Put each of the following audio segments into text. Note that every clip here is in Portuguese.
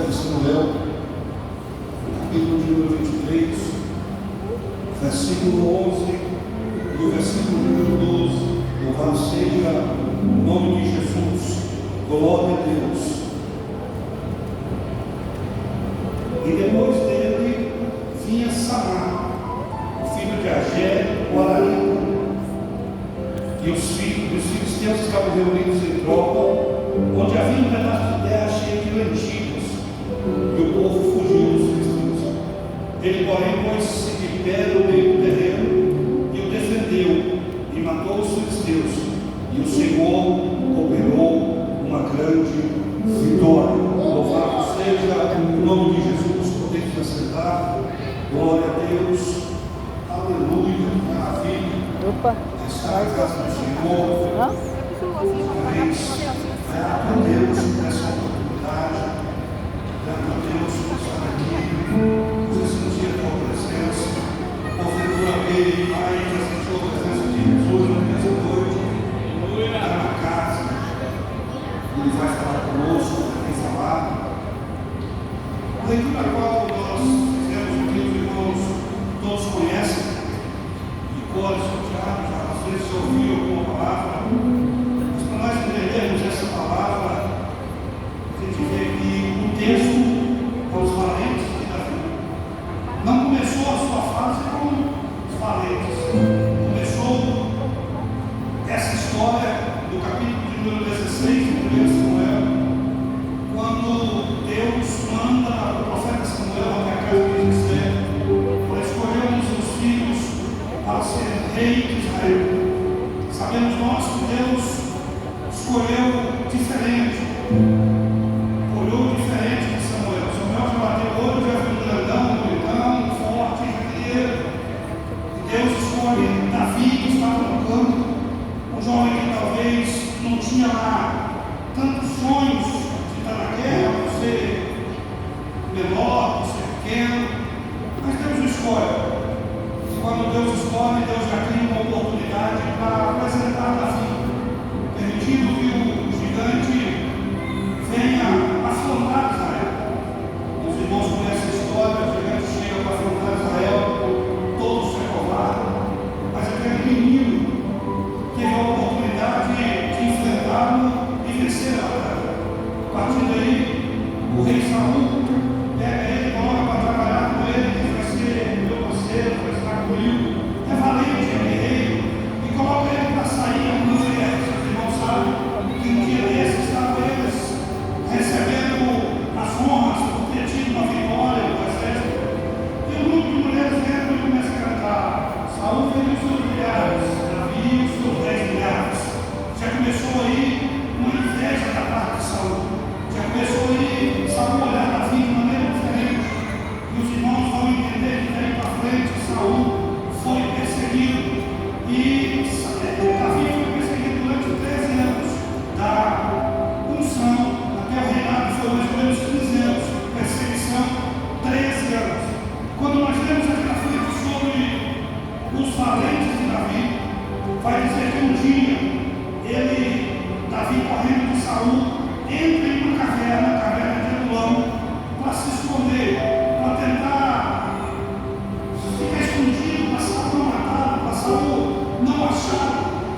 de Samuel, capítulo de número 23, versículo 11 e o versículo número 12. Louvado seja o nome de Jesus, glória a Deus. E depois dele vinha Samar, o filho de Agé, o Alarita, e os filisteus estavam reunidos em tropa, onde havia um pedaço de terra cheio de lentilhas, e o povo fugiu dos filisteus. Ele, porém, pôs-se de pé no meio do terreno e o defendeu, e matou os filisteus, e o Senhor operou uma grande vitória. Louvado seja o nome de Jesus. Podemos assentar. Glória a Deus. Aleluia. Maravilha. Está na casa do Senhor. Parabéns. Grato a Deus por essa oportunidade. Grato a Deus por estar aqui. Por sentir a tua presença. Porventura ver mais essa tua presença de Jesus nessa noite. Está na casa. Ele vai falar conosco, vai falar. A leitura a qual nós fizemos aqui, os irmãos todos conhecem, de cores, às vezes ouviram alguma palavra, mas para nós entendermos essa palavra, a gente vê que o texto com os valentes de Davi não começou a sua fase com os valentes, começou essa história do capítulo de número 16 do 1 Samuel, quando Deus manda o profeta Samuel até a casa de Jessé para escolher um dos seus filhos para ser rei de Israel. Sabemos nós que Deus escolheu diferente, olhou diferente de Samuel. Samuel já bateu o olho, já viu um grandão, bonitão, forte, guerreiro. E Deus escolhe Davi, que estava no campo, um jovem que talvez não tinha lá tantos sonhos de estar na guerra, por ser menor, por ser pequeno, mas Deus o escolhe. E quando Deus escolhe, Deus já cria uma oportunidade para apresentar Davi, permitindo que o gigante venha afrontar Israel. Os irmãos conhecem a história, o gigante chega para afrontar Israel, todos se acovardaram, mas aquele menino teve a oportunidade de enfrentá-lo e vencer a batalha. A partir daí, o rei Saul pega ele, coloca para trabalhar com ele, que vai ser meu parceiro, vai estar comigo, é valente, é guerreiro, e coloca ele para sair a uma guerra. Os irmãos sabem que um dia desses estavam eles recebendo as honras por ter tido uma vitória no exército, e o grupo de mulheres entra e começa a cantar. Saul fez os seus milhares, Davi os seus 10 milhares. Já começou aí uma inveja da parte de Saul. Já começou aí Saul olhar Davi de maneira diferente. E os irmãos vão entender que daí para frente Saul foi perseguido. E Davi foi perseguido durante 13 anos. Da unção até o reinado foi mais ou menos 15 anos. Perseguição, 13 anos. Quando nós temos aqui na frente sobre os valentes de Davi, vai dizer que um dia Davi correndo de Saul, entra em uma caverna de Adulão, para se esconder, para tentar ficar escondido, para Saul não matar, para Saul não achar.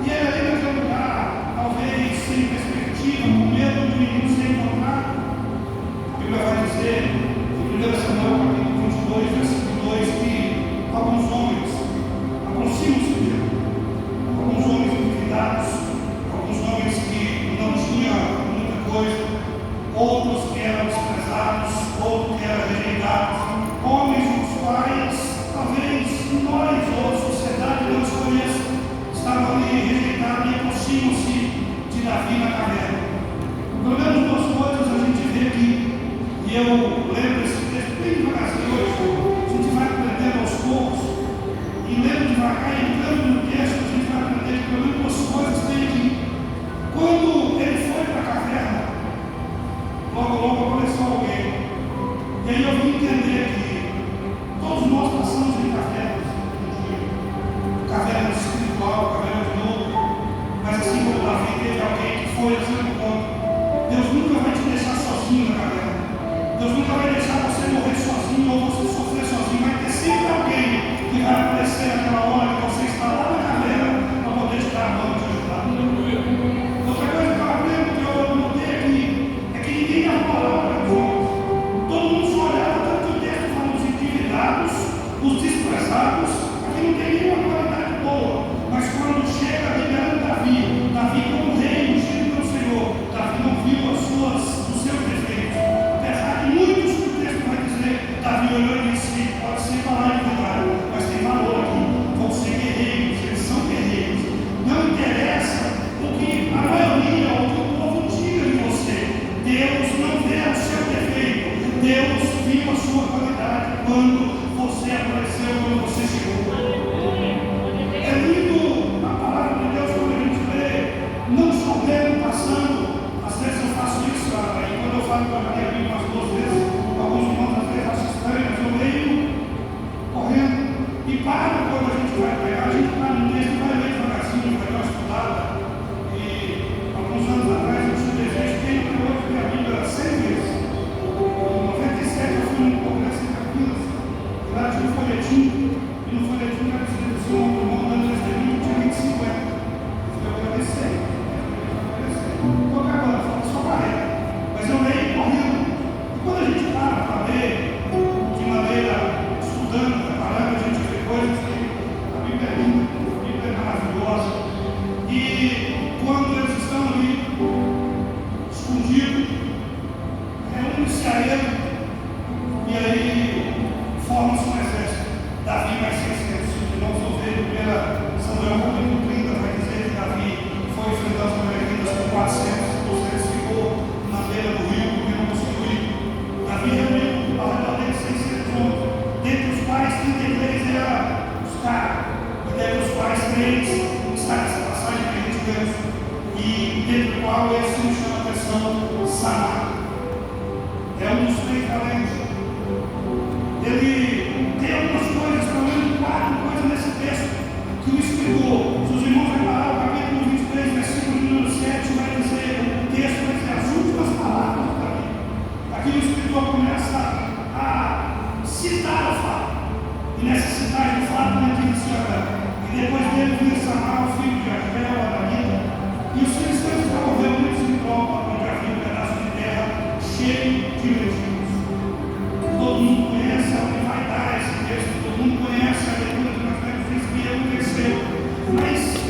E ele ali naquele lugar, talvez sem perspectiva, com medo de se encontrar. A Bíblia vai dizer, em 1 Samuel capítulo 22, versículo 2, que alguns homens aproximam-se dele, alguns homens endividados, alguns homens que não tinham muita coisa, outros que eram desprezados, outros que eram rejeitados, homens os quais talvez nós ou a sociedade não desconheça, estavam ali rejeitados e aproximam-se de Davi na caverna. Pelo menos duas coisas a gente vê aqui, e eu lembro esse texto bem devagarzinho hoje, a gente vai aprendendo aos poucos, e lendo devagar, entrando no texto, a gente vai aprender que pelo menos duas coisas tem aqui. Quando ele foi para a caverna, logo apareceu alguém. E aí eu vim entender que todos nós passamos em cavernas um dia. Caverna espiritual, caverna de novo. Mas assim como Davi teve alguém que foi a seu encontro, Deus nunca vai te deixar sozinho na caverna. Deus nunca vai deixar você morrer sozinho ou você sofrer sozinho. Vai ter sempre alguém que vai aparecer naquela hora que você está lá na caverna para poder te dar a mão e te ajudar. Outra coisa que eu aprendo, que eu notei aqui, é que ninguém dá moral para os homens. Todo mundo só olhava, tanto que o texto fala os endividados, os desprezados. Aqui não tem nenhuma qualidade boa. Mas quando chega liberando Davi como rei, ungido pelo Senhor, Davi não viu os seus defeitos. Apesar de muitos que o texto vai dizer, Davi olhou e disse: pode ser falar de verdade, mas tem valor aqui. Vão ser guerreiros, eles são guerreiros. Não interessa o que a maioria ou o que o povo diga de você. Deus não vê o seu defeito. Deus viu a sua qualidade quando você apareceu, quando você chegou. É lindo a palavra de Deus quando a gente lê, não só lendo, passando. Às vezes eu faço isso, e quando eu falo com a minha Bíblia umas 2 vezes, alguns irmãos às vezes acham estranho, mas eu leio correndo e paro quando a gente vai pegar. A gente para no texto, vai ler devagarzinho, vai dar uma estudada. E alguns anos atrás eu tive desejo, tenho até hoje minha Bíblia 100 vezes. Em 97 eu fui num congresso em Campinas, e lá tinha um folhetim, e no folhetim era escrito assim: um irmão dando testemunho tinha 25 anos. Eu agradeci. Estou acabando, só carrega. Mas eu leio correndo. E quando a gente para ler de maneira estudando, preparando, a gente vê coisas que a Bíblia é linda, a Bíblia é maravilhosa. E quando eles estão ali escondidos, reúne-se a ele, e aí forma-se um exército. Davi mais 600 irmãos, vão ver em 1 Samuel capítulo 30, vai dizer que Davi foi enfrentar os amalequitas com 400, ou seja, ficou na beira do rio porque não conseguiu ir. Davi reuniu ao redor dele 600 homens, dentre os quais 33 eram os caras, e dentre os quais 3 está nessa passagem que a gente vê, e dentre o qual esse me chama a atenção: Samar. É um dos 3 valentes. Ele tem algumas coisas, pelo menos 4 coisas nesse texto que o escritor, se os irmãos repararam, o capítulo 23, versículo número 7, vai dizer, o texto vai dizer as últimas palavras do caminho. Aqui o escritor começa a citar o fato. E nessa citagem do fato, ele diz assim: olha, e depois dele vinha Samar, o filho de Agel, a Danita, e os filisteus estavam reunidos em tropa, onde havia um pedaço de terra cheio de legítimos. Todo mundo conhece a que vai dar esse texto, todo mundo conhece a leitura que nós temos visto que é o terceiro. Mas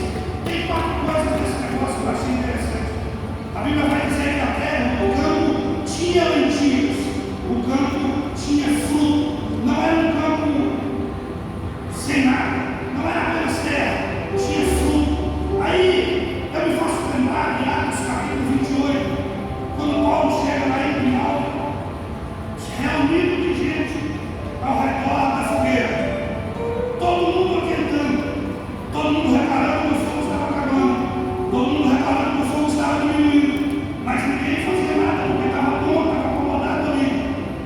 tem 4 coisas desse negócio que eu achei interessante. A Bíblia vai dizer que a terra, o campo tinha lentilhas, o campo tinha fruto, não era um campo sem nada, não era apenas terra, tinha fruto. Aí eu me faço lembrar de Atos capítulo 28, quando Paulo chega lá em Pinhal, reunido de gente ao redor da fogueira, todo mundo aquecendo, todo mundo reparando que o fogo estava acabando, todo mundo reparando que o fogo estava diminuindo, mas ninguém fazia nada porque estava bom, estava acomodado ali.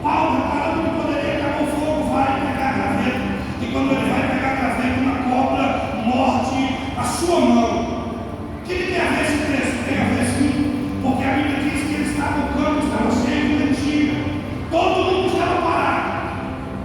Paulo, reparando que poderia acabar o fogo, vai pegar a gaveta, e quando ele vai pegar a gaveta, uma cobra morde a sua mão. O que tem a ver esse texto? Tem a ver sim, porque a Bíblia diz que ele estava no campo, estava cheio de lentilha. Todo mundo estava parado,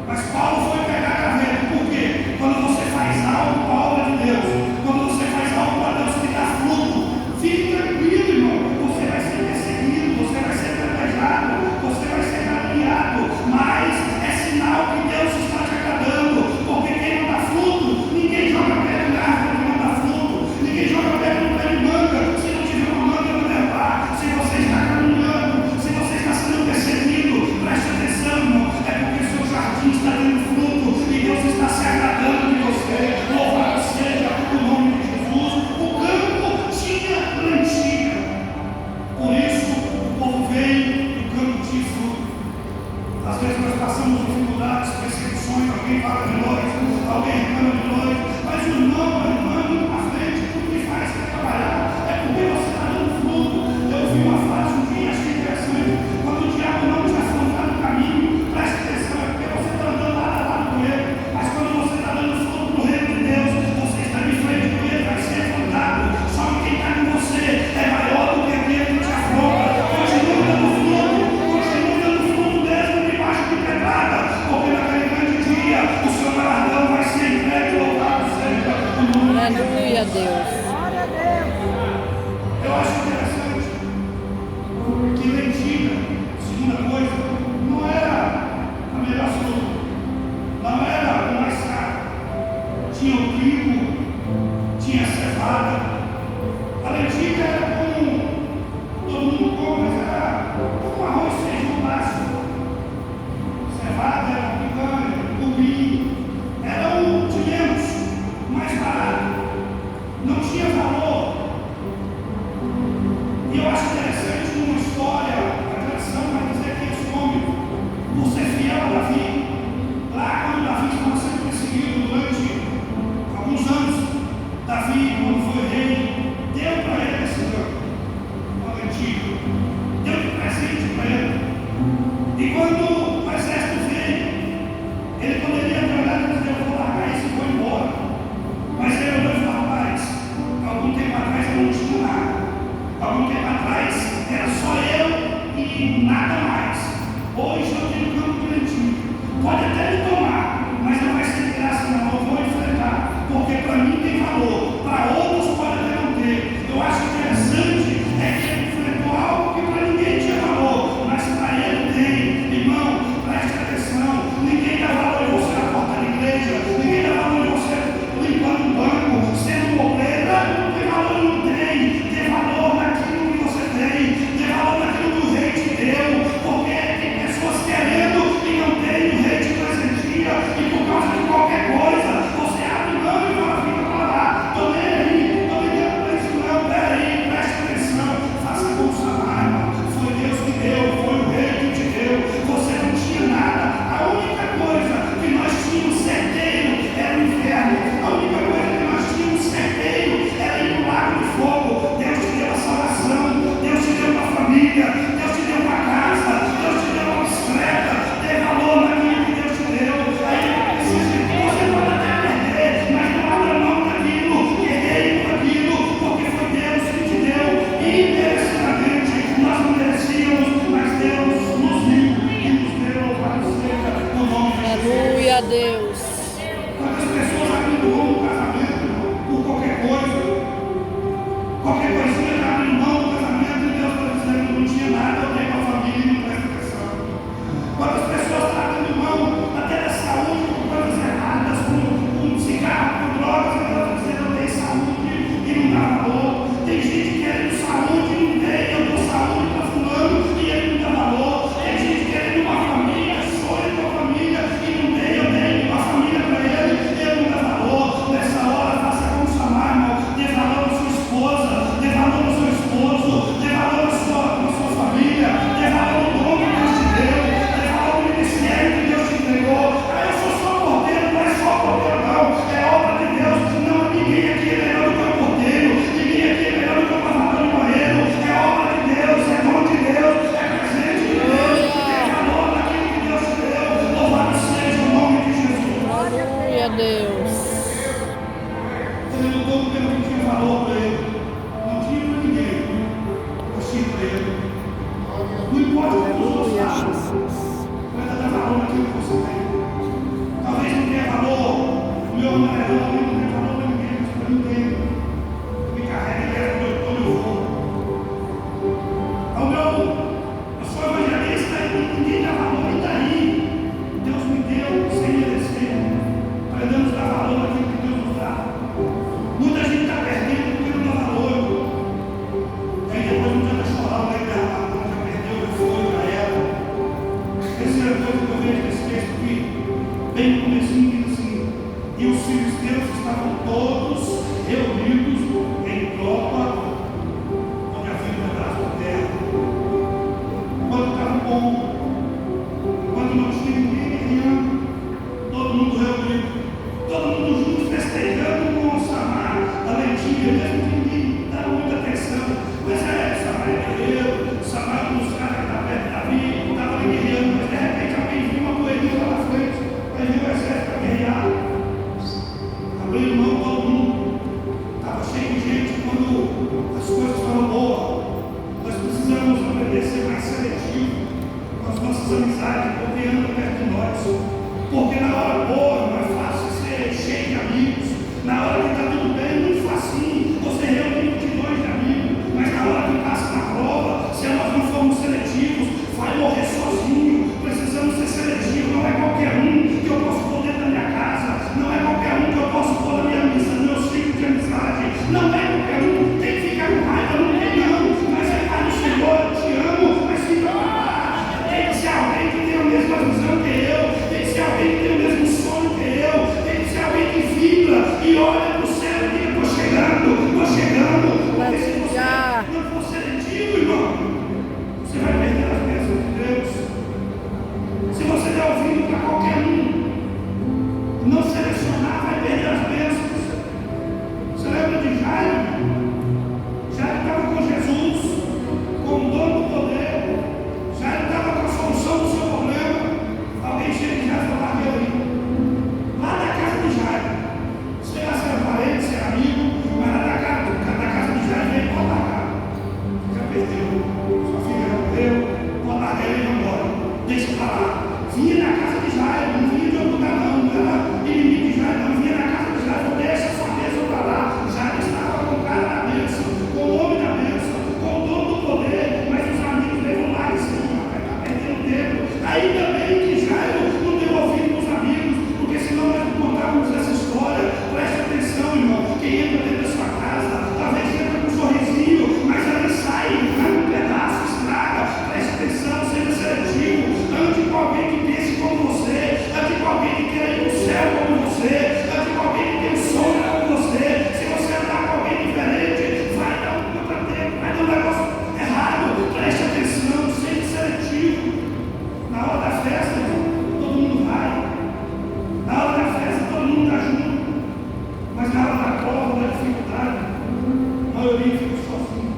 mas Paulo foi pegar a gaveta. Por quê? Quando você faz algo para a obra de Deus, quando você faz algo para Deus que dá fruto, fique tranquilo, irmão. Você vai ser perseguido, você vai ser apedrejado, você vai ser caluniado, mas é sinal que Deus está te agradando, porque quem não dá fruto, ninguém joga pedra na árvore que não dá fruto, ninguém joga pedra no pé de manga, se não tiver uma manga para levar. Se você está caminhando, se você está sendo perseguido, preste atenção, irmão, é porque seu jardim está dando fruto e Deus está se agradando de você. Louvado seja o nome de Jesus. O campo tinha lentilha, por isso o povo veio e o campo tinha fruto. Às vezes nós passamos dificuldades, perseguições, alguém fala de nós, alguém reclama de nós, mas o irmão, a irmã, indo para frente, tudo que faz é trabalhar, é porque você está dando fruto. Eu vi uma frase um dia, achei interessante, quando o diabo não te afrontar no caminho, preste atenção, é porque você está andando lado a lado com ele, mas quando você está dando fruto no reino de Deus, você está de frente com ele, vai ser afrontado, só que quem está com você é maior do que aquele que te afronta. Continue dando fruto mesmo Aleluia, Deus. Eu acho interessante que lentilha, segunda coisa, não era a melhor fruta, não era o mais caro. Tinha o trigo, tinha a cevada. A lentilha era comum, todo mundo come, mas era um arroz e feijão básico. Cevada era picanha, cupim, era o de menos, mais barato, não tinha valor. E eu acho interessante uma história, a tradição vai dizer que esse homem, por ser fiel a Davi, lá quando Davi estava sendo perseguido durante alguns anos, Davi, quando foi rei, deu para ele esse uma lentilha, deu de presente para ele. E quando o exército veio, ele poderia ter olhado e dizer: eu vou largar isso e vou embora. Mas ele olhou e falou: rapaz, algum tempo atrás eu não tinha nada. Algum tempo atrás era só eu e nada mais. Hoje eu tenho um campo de lentilha. Pode até me tomar, mas não vai ser de graça, não. Eu vou enfrentar, porque para mim tem valor, para outros pode até não ter. Eu acho interessante é que ele enfrentou algo que para ninguém tinha valor, mas para ele tem. Irmão, preste atenção: ninguém dá valor em você na porta da igreja, ninguém dá valor em você limpando um banco, sendo um obreiro. Não tem valor, não tem. Tem valor naquilo que você tem valor naquilo que o rei te deu, porque tem pessoas querendo e não tem, o rei te presentia, e por causa de qualquer coisa, você abre mão e fala: fica para lá, estou nem aí, não me deu para isso não, peraí, preste atenção, faça como Samar, foi Deus que deu, foi o rei que te deu, você não tinha nada, a única coisa que nós tínhamos certeiro era o inferno, a única coisa que nós tínhamos certeiro era ir para o lago de fogo. Deus te deu a salvação, Deus te deu uma família, Deus te deu uma casa, Deus te deu uma bicicleta, dê valor naquilo que Deus te deu. Aí você pode até perder, mas não abra mão daquilo, guerreie por aquilo, porque foi Deus que te deu imerecidamente. Nós não merecíamos, mas Deus nos viu e nos deu. Louvado seja o nome de Jesus. Aleluia, Deus. Quantas pessoas abrindo mão do casamento por qualquer coisa? Qualquer coisinha está abrindo mão do casamento e Deus está dizendo que não tinha nada, eu tenho uma família e não presta atenção. Quantas pessoas estão abrindo mão até da saúde por coisas erradas, com cigarro, com drogas, e Deus está dizendo: eu tenho saúde e não dá valor. Tem gente querendo saúde e não tem, eu dou saúde para fulano e ele não dá valor. Tem gente querendo uma família, sonha com a família e não tem, eu tenho uma família para ele e ele não dá valor. Nessa hora, faça como Samar, irmão, dê valor à sua esposa, dê valor ao seu esposo, dê valor à sua família, dê valor ao dom que Deus te deu, dê valor ao ministério que Deus te entregou. Ah, eu sou só porteiro, não é só porteiro não, é obra de Deus. Não, ninguém aqui é melhor do que o porteiro, ninguém aqui é melhor do que o lavador de banheiro, é obra de Deus, é dom de Deus, é presente de Deus, dê valor naquilo que Deus te deu. Louvado seja o nome de Jesus. Aleluia, Deus. Ele lutou porque não tinha valor para ele, não tinha para ninguém, mas tinha para ele. Não importa o que os outros Aleluia, falam, Jesus. mas dar valor naquilo que você tem. Talvez não tenha valor, o meu amarelão não tenha valor para ninguém, mas para mim tem. Me carrega e leva onde eu vou. Eu sou evangelista e ninguém dá valor, e daí? Deus me deu sem merecer. Aprendemos a dar valor naquilo que Deus nos dá. Muita gente está perdendo porque não dá valor. Aí depois não adianta chorar, não é derramar, já perdeu, já foi, já era. Terceira coisa que eu vejo nesse texto aqui, bem no comecinho, diz assim: e os filhos de Deus estavam todos reunidos em tropa, onde havia um pedaço de terra. Quando estava bom, quando não tinha ninguém guerreando, todo mundo reunido, todo mundo junto, festejando com o Samar, a lentilha, mesmo que ninguém dava muita atenção. Mas Samar é guerreiro, Samar dos caras que estavam perto de Davi, estava ali guerreando, mas de repente alguém viu uma poeirinha lá na frente, aí viu o exército para guerrear. Abriu mão todo mundo, estava cheio de gente. Quando as coisas foram boas, nós precisamos aprender a ser mais seletivo com as nossas amizades, porque anda perto de nós. Porque na hora boa não é fácil ser cheio de amigos, na hora que está tudo bem, não selecionar, vai perder as bênçãos. Você lembra de Jairo? Jairo estava com Jesus, com o dono do poder. Jairo estava com a solução do seu problema. Alguém chega em casa e fala: lá na casa de Jairo, sei lá se era parente, se era amigo, mas lá na casa de Jairo veio para lá. Já perdeu, sua filha já morreu, pode largar ele e vai embora. Deixa para lá. Vinha na casa de Jairo, não vinha de outro lugar não era inimigo de Jairo, não vinha na casa de Jairo, deixa a sua bênção para lá. Jairo estava com o cara da bênção, com o homem da bênção, com o dono do poder, mas os amigos levam lá em cima, está perdendo tempo. Ainda bem que Jairo não deu ouvido para os amigos, porque senão nós não contávamos essa história. Preste atenção, irmão, quem entra dentro da sua casa, talvez entra com um sorrisinho, mas ali sai, vai um pedaço, estraga. Preste atenção, seja seletivo, ande com alguém que pense como você, ande com alguém que quer ir no céu como você, ande com alguém que tem um sonho como você. Se você andar com alguém diferente, vai dar um contratempo, vai dar um negócio errado. Preste atenção, seja seletivo. Na hora da festa, todo mundo vai. Na hora da festa, todo mundo está junto. Mas na hora da prova, da dificuldade, a maioria fica sozinho.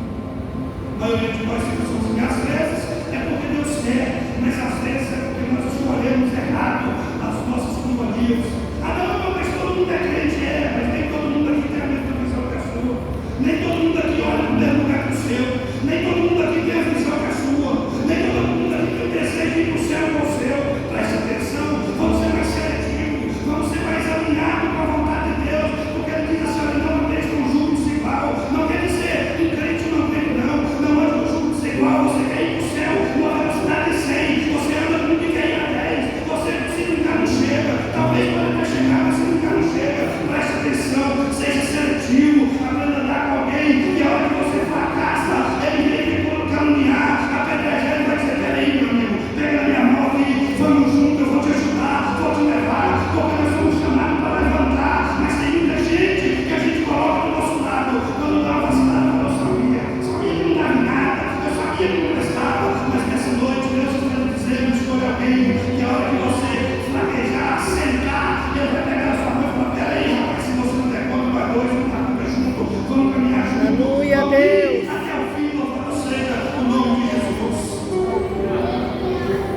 A maioria de nós fica sozinho. Às vezes é porque Deus quer, mas às vezes é porque nós escolhemos errado as nossas companhias. Não, mas todo mundo é crente, mas nem todo mundo aqui tem a mesma visão que a sua. Nem todo mundo aqui olha no mesmo lugar que o seu. Nem todo mundo aqui tem a visão que a sua. Nem todo mundo aqui tem o desejo de ir para o céu com o seu. Preste atenção, vamos ser mais seletivos, vamos ser mais alinhados com a vontade de Deus, porque Ele diz assim: não andeis com jugo desigual. Não quer dizer um crente não tem, não ande com jugo desigual. Você quer ir para o céu numa velocidade de 100, você anda com que quer ir a 10, você se brincar não chega, talvez pode até chegar, mas se brincar não chega. Preste atenção, seja seletivo, aprenda a andar com alguém, e a hora que você fracassa, ele vem caminhar, apedrejar, ele vai dizer: peraí, meu amigo, pega na minha mão e vamos junto, eu vou te ajudar, vou te levar, porque nós somos chamados para levantar. Mas tem muita gente que a gente coloca do nosso lado, quando dá uma vacilada, eu sabia que não dava nada, eu sabia que não prestava, mas nessa noite Deus está dizendo: escolha alguém, que a hora que você fraquejar, sentar, Ele vai pegar a sua mão e falar: peraí, rapaz, se você não der conta, vai dois, vamos estar tudo junto, vamos caminhar junto. Aleluia, Deus. Até o fim, louvado seja o nome de Jesus.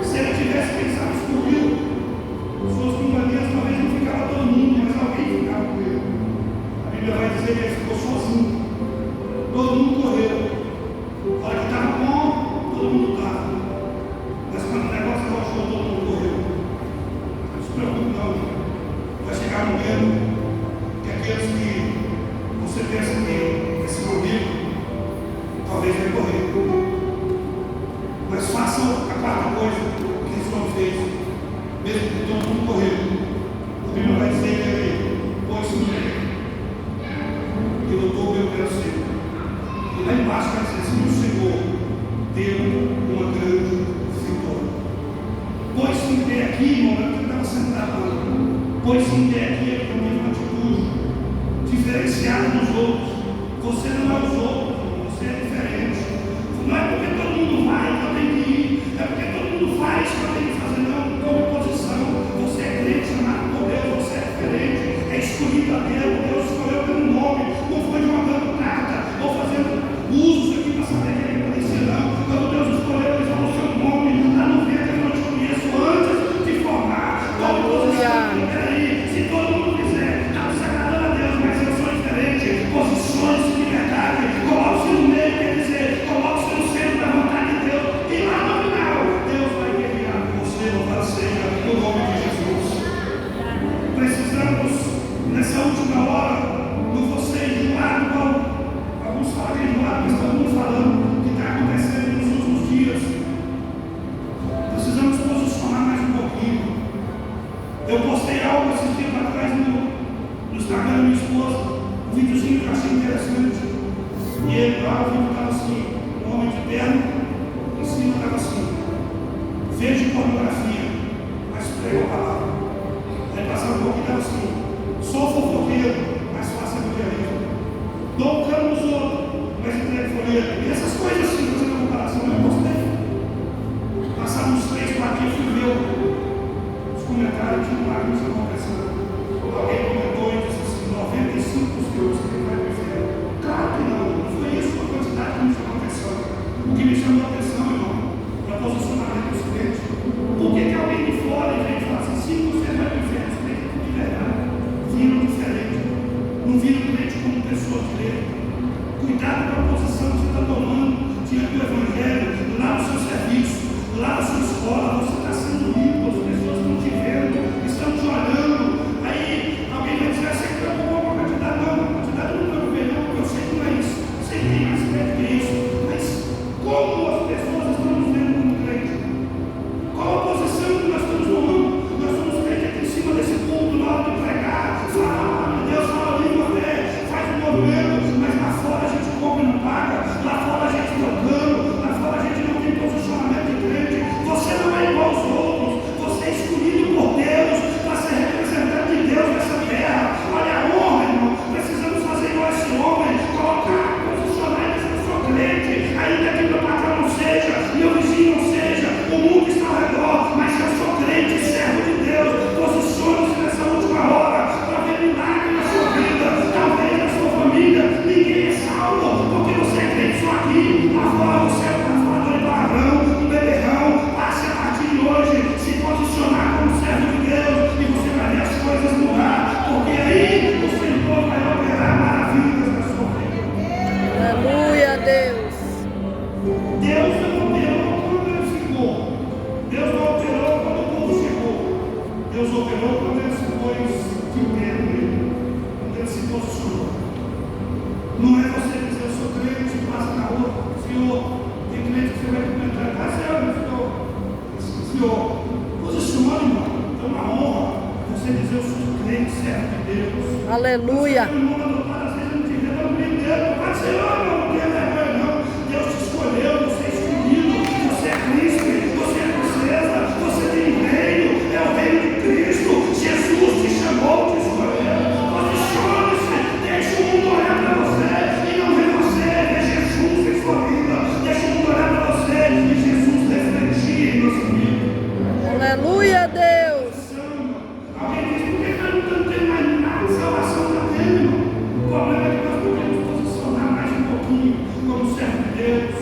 Se ele tivesse pensado excluído, suas companhias talvez não ficava todo mundo, mas alguém ficava com ele. A Bíblia vai dizer que ele ficou sozinho. Todo mundo correu. A hora que estava bom, todo mundo estava. Mas quando o negócio baixou, todo mundo correu. Não se preocupe não. Vai chegar um momento que aqueles que você pensa que é seu amigo, talvez vai correr. Mas faça a quarta coisa que João fez, mesmo que todo mundo correu. A Bíblia vai dizer que ele pôs-se no meio, que lutou pelo que era seu. E lá embaixo vai dizer assim: o Senhor deu uma grande vitória. Pôs-se em pé aqui, irmão, que estava sentado lá. Pôs-se em pé aqui, ele tomou uma atitude diferenciada dos outros. Você não é os outros, você é diferente. Não é porque todo mundo vai que eu tenho que ir, é porque todo mundo faz que eu tenho que fazer. Não, não oposição. Você é crente, chamado por Deus, você é diferente, é escolhido a Deus. Deus escolheu pelo nome, não foi jogando carta ou fazendo usos aqui para saber quem ele conhecia, não. Quando Deus escolheu, ele falou seu nome, lá no vento eu não te conheço antes de formar. Qual oposição? Peraí, se todo mundo quiser, está desagradando a Deus, mas eu sou diferente. Posicione-se de verdade, coloque-se no meio, quer dizer, coloque-se no centro da vontade de Deus, e lá no final, Deus vai guerrear com você, louvado seja o nome de Jesus. Precisamos, nessa última hora, não vou ser enjoado, igual alguns falam enjoado, mas todo mundo falando que está acontecendo nos últimos dias. Precisamos posicionar mais um pouquinho. Eu postei algo esses dias atrás no Instagram da minha esposa, um videozinho que eu achei interessante. E ele lá, o vídeo estava assim, um homem de terno, em cima estava assim: veja pornografia, mas prega a palavra. Aí passava um pouquinho e estava assim: sou fofoqueiro, mas faço evangelismo. Dou um cano nos outros, mas entrego folheto. E essas coisas assim, fazendo uma comparação, eu postei. Passaram uns 3, 4 dias, fui ver os comentários de um lado que estava conversando. Você diz, eu sou crente, servo de Deus. Aleluia. Você, irmão, adotado, às vezes não te vê, não me Deus. Pode ser, não tem vergonha, não. Deus te escolheu, você é escolhido. Você é Cristo, você é princesa, você tem reino, é o reino de Cristo. Jesus te chamou, te escolheu. Posicione-se, deixa o mundo olhar para você e não vê você, vê Jesus em sua vida. Deixa o mundo olhar para você e Jesus refletir em nossa vida. Aleluia, Deus. Alguém diz, por que nós não temos mais nada? Salvação está tendo, irmão. O problema é que nós podemos posicionar mais um pouquinho como servo de Deus,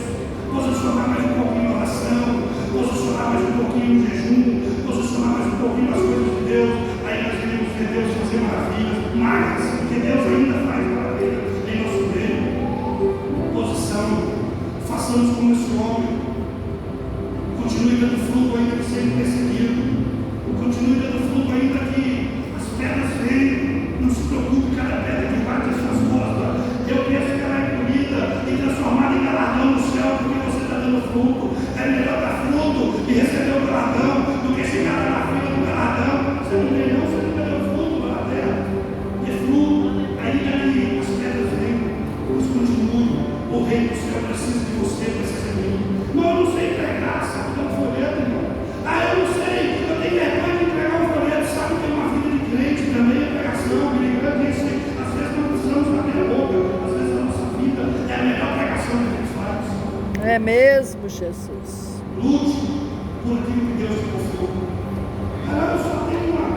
posicionar mais um pouquinho em oração, posicionar mais um pouquinho em jejum, posicionar mais um pouquinho nas coisas de Deus. Aí nós iremos ver Deus fazer maravilhas, mais, porque Deus ainda faz maravilhas em nosso meio. Posição, façamos como esse homem. Continue dando fruto ainda que seja perseguido. Continue dando fruto ainda que as pedras venham. Não se preocupe, cada pedra que bate as suas costas. Eu penso que ela é colhida e transformada em galardão no céu, porque você está dando fruto. É melhor dar fruto e receber o galardão do que chegar lá na frente do galardão. Você não tem não, você não deu fruto para a terra. Dê fruto, ainda que as pedras venham. Mas continue. O reino do céu precisa de você, precisa de mim. Não, eu não sei pregar, sabe que é um folheto, irmão. Ah, eu não sei, eu tenho vergonha de pregar um folheto, sabe que é uma vida de crente também, é pregação, ministrando isso. Às vezes não precisamos abrir a boca, às vezes a nossa vida é a melhor pregação que a gente faz. É mesmo, Jesus. Lute por aquilo que Deus te confiou. Ah, eu só tenho uma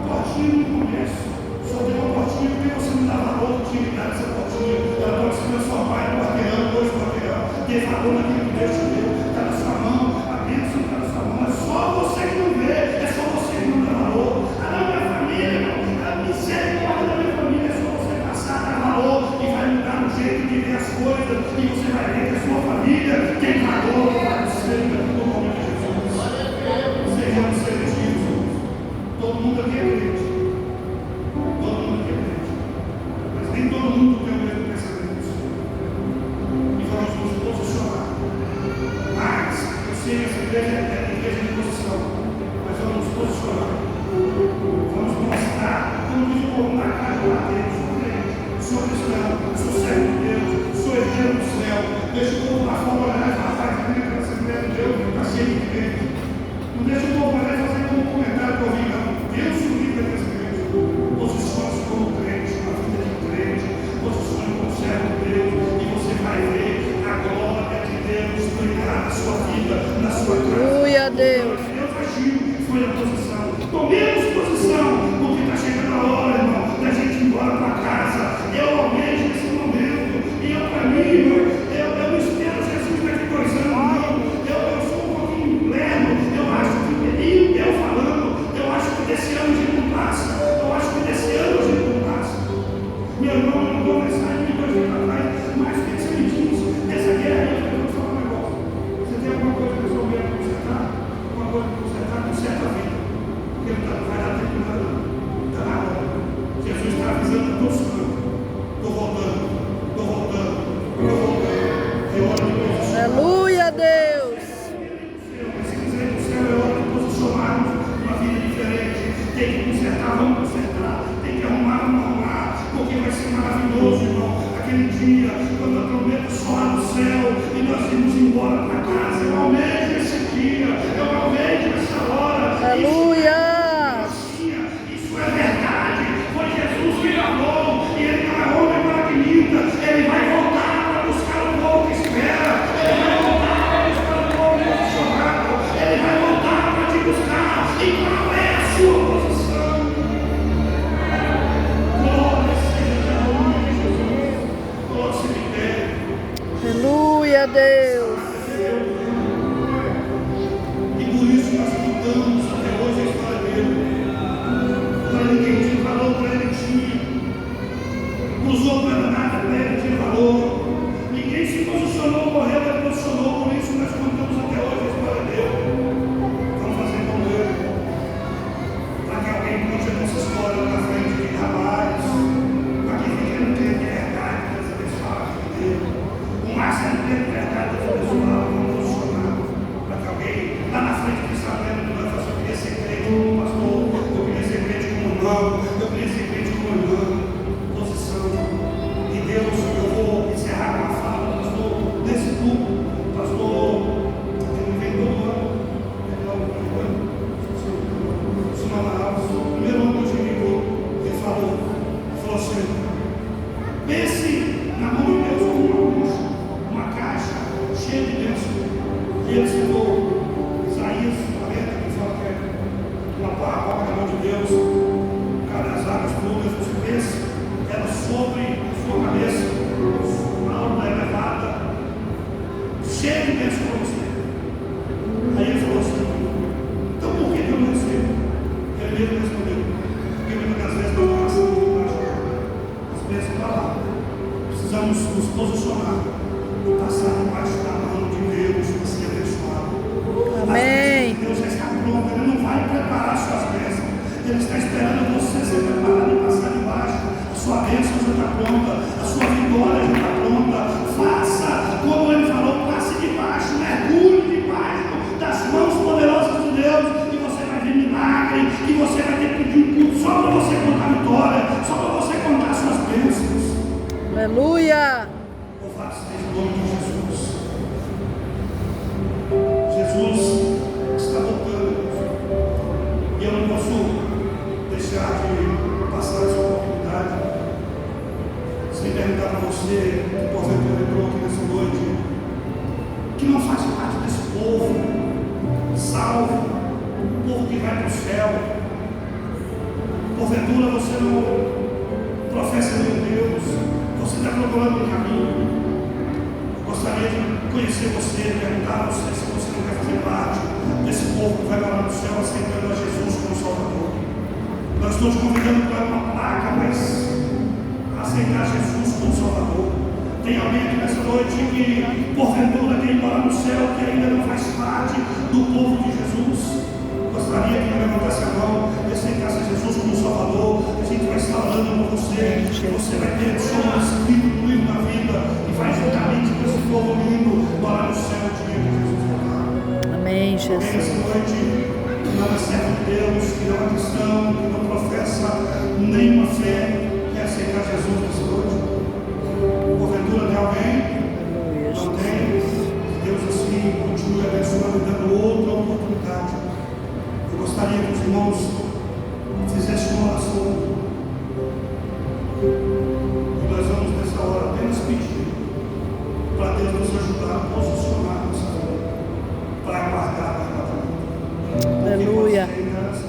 portinha no comércio, só tenho uma portinha porque você me dá valor, que tinha que dar essa portinha. Ela pode ser meu só pai, quarteirão, dois quarteirão, ter valor naquilo que Deus te deu, está na sua mão, a bênção está na sua mão. É só você que não vê, é só você que não dá valor. Ah, não, minha família, não, a misericórdia da minha família, é só você passar a dar valor e vai mudar o jeito de ver as coisas, e você vai ver que a sua família tem valor para você, no nome de Jesus. Sejamos seletivos. Todo mundo aqui é crente. Todo mundo aqui é crente. Mas nem todo mundo tem o mesmo pensamento. E vamos nos posicionar. Mas, eu sei que essa igreja é a igreja de posição. Mas vamos nos posicionar. Vamos mostrar, como diz o povo na cara do Deus, sou crente, sou cristão, sou servo de Deus, sou herdeiro do céu. Deixa o povo lá fora olhar e falar, rapaz, essa mulher de Deus está cheia de crente. Não deixa o povo olhar e fazer como comentário que eu vi, não. Deus se livra desse crente. Posicione-se como crente, na vida de crente, posicione como servo de Deus, e você vai ver a glória de Deus brilhar na sua vida, na sua casa. Aleluia, Deus. Deus agiu, foi a posição. Tomemos posição, porque está chegando a hora, irmão, da gente ir embora para casa. Eu almejo esse momento, e eu caminho, eu não espero Jesus daqui 2 anos, não. Eu sou um pouquinho lento, eu acho que eu falando, eu acho que desse ano a gente não passa, eu acho que desse ano a gente não passa. Meu irmão, eu não vou pensar em 2 anos atrás, mas o que você me diz? Essa guerra aí, eu vou falar um negócio. Você tem alguma coisa que resolver para consertar? Alguma coisa para consertar? Conserta a vida. Porque ele está irmão, eu conheci crente como irmão, posição. E Deus, eu vou encerrar com uma fala do pastor desse grupo, pastor, ele vem todo ano, o primeiro ano que eu cheguei, ele falou assim, pense na mão de Deus como uma caixa cheia de bênçãos. E ele citou Isaías 40, que fala que é uma palavra na mão de Deus, cada as águas todas, você pensa, ela sobre a sua cabeça, alta, elevada, cheia de bênçãos para você. Aí ele falou assim, então por que eu não recebo? Ele mesmo respondeu, porque muitas vezes nós passamos debaixo das bênçãos para lá. Precisamos nos posicionar e passar debaixo da mão de Deus para ser abençoado. Amém. Deus já está pronto, Ele não vai preparar suas bênçãos. Ele está esperando você ser preparado e passar debaixo. A sua bênção já está pronta, a sua vitória já está pronta. Faça como Ele falou, passe debaixo, mergulhe debaixo das mãos poderosas de Deus, e você vai ver milagre, e você vai ter que pedir um culto só para você contar a vitória, só para você contar suas bênçãos. Aleluia. Louvado seja o nome de Jesus. Jesus está voltando. E eu não posso deixar de passar essa oportunidade sem perguntar para você, que porventura entrou aqui nessa noite, que não faz parte desse povo salvo, o povo que vai para o céu. Porventura você não professa meu Deus, você está procurando um caminho. Eu gostaria de conhecer você, perguntar a você se você não quer fazer parte desse povo que vai morar no céu aceitando a Jesus como Salvador. Nós estamos te convidando para uma placa, mas aceitar Jesus como Salvador. Tem alguém aqui nessa noite que porventura quem mora no céu que ainda não faz parte do povo de Jesus? Gostaria que levantasse a mão e aceitasse Jesus como Salvador. A gente vai estar orando por você. Você vai ter o som escrito no livro da vida e vai juntamente com esse povo lindo morar no céu o dia que Jesus voltar. Amém, Essa Jesus. noite, que não é servo de Deus, que não é cristão, que não professa nenhuma fé, quer aceitar Jesus nessa noite? Porventura tem alguém? Aleluia, Não Jesus. tem? Deus assim continue abençoando e dando outra oportunidade. Eu gostaria que os irmãos fizessem uma oração. E nós vamos nessa hora apenas pedir para Deus nos ajudar a posicionar nossa vida para aguardar a arrebatamento. Aleluia. Porque pode ser